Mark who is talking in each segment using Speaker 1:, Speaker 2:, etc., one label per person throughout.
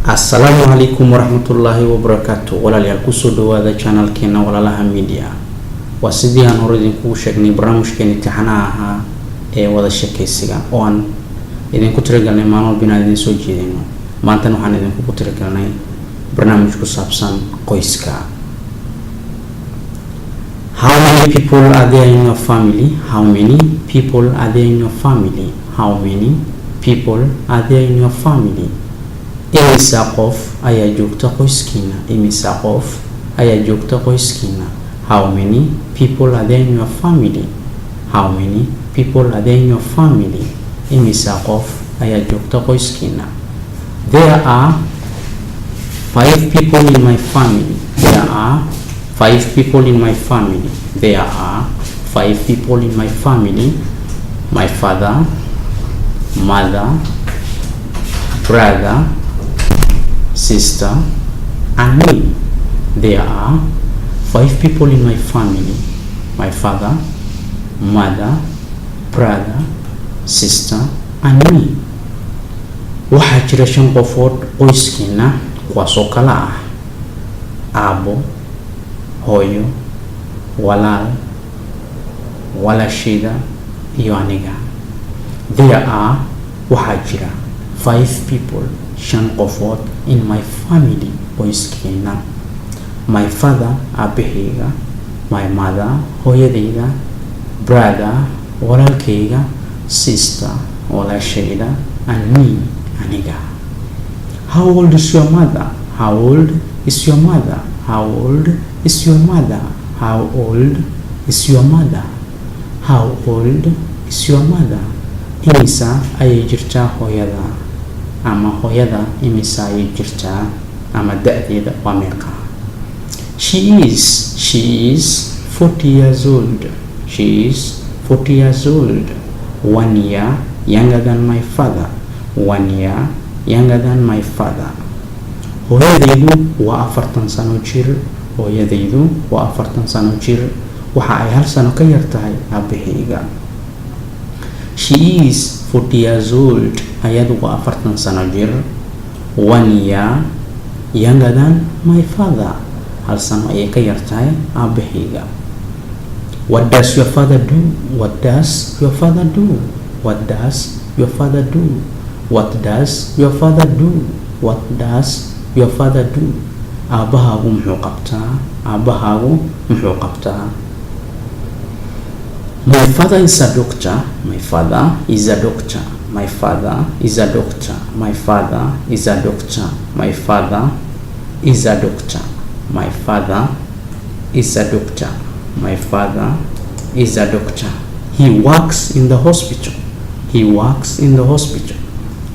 Speaker 1: Assalamu alaikum warahmatullahi wabarakatuh. Walaalayaal kusoo dhawaada channelkeena Walaalaha Media. Waa sidii aan hore idinku sheegnay barnaamijkeena imtixaanaha ahaa ee wada sheekaysiga oo aan idinku tiragalnay maalmo binaan idin soo jeedino. Maanta waxaan idinku tiragalnay barnaamij ku saabsan qoyska. How many people are there in your family? How many people are there in your family? How many people are there in your family? Imisa qof ayaa joogta qoyskiina? Imisa qof ayaa joogta qoyskiina? How many people are there in your family? How many people are there in your family? Imisa qof ayaa joogta qoyskiina? There are 5 people in my family. There are 5 people in my family. There are 5 people in my family. My father, mother, brother, sister, and me. There are 5 people in my family. My father, mother, brother, sister, and me. Waxaa jira 5 qofood qoyskiina kuwaasoo kala ah aabo, hooyo, walaal, walaashida iyo aniga. There are waxaa jira 5 people 5 qofood in my family qoyskiina. My father aabahayga, my mother hooyadayda, brother walaalkayga, sister walaashayda, and me aniga. How old is your mother? How old is your mother? How old is your mother? How old is your mother? How old is your mother? Imisa ayay jirtaa hooyada? Ama hooyada imisa ayay jirtaa? Ama da'deeda waa meeqa? She is 40 years old. She is 40 years old. 1 year younger than my father. 1 year younger than my father. Hooyadaydu waa 40 sano jir. Hooyadaydu waa 40 sano jir. Waxa ay 1 sano ka yar tahay aabahayga. She is 40 years old. Ayadu waa 40 sano jir. 1 year younger than my father. 1 sano ayay ka yar tahay aabahayga. What does your father do? What does your father do? What does your father do? What does your father do? What does your father do? Aabahaagu muxuu qabtaa? Aabahaagu muxuu qabtaa? My father is a doctor. My father is a doctor. My father is a doctor. My father is a doctor. My father is a doctor. My father is a doctor. My father is a doctor. He works in the hospital. He works in the hospital.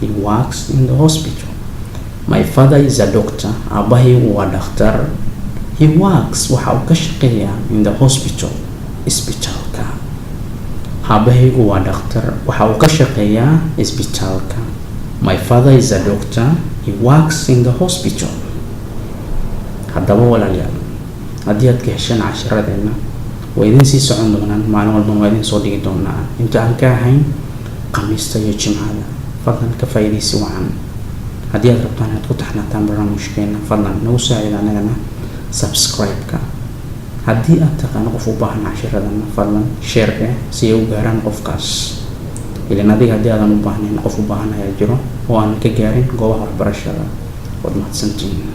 Speaker 1: He works in the hospital. My father is a doctor. Aabahaygu waa dhakhtar. He works waxa uu ka shaqeeyaa in the hospital. Isbitaalka. Aabahaygu waa dhakhtar. Waxa uu ka shaqeeyaa isbitaalka. My father is a doctor. He works in the hospital. Haddaba walaalayaal, haddii aad ka hesheen casharadeenna waa idin sii socon doonaan. Maalin walba waa idin soo dhigi doonaa inta aan ka ahayn Khamiista iyo Jimcada. fadlan ka faa'iidaysi wacan. haddii aad rabtaan inaad ku taxnaataan barnaamijkeena fadlan nagu saacida anagana subscribe-ka. haddii aad taqaan qof u baahan casharadana fadlan share si ay u gaaraan qofkaas. ilaan adiga haddii aadan u baahnayn qof u baahan ayaa jiro oo aan ka gaarin goobaha waxbarashada. waad mahadsantihiin.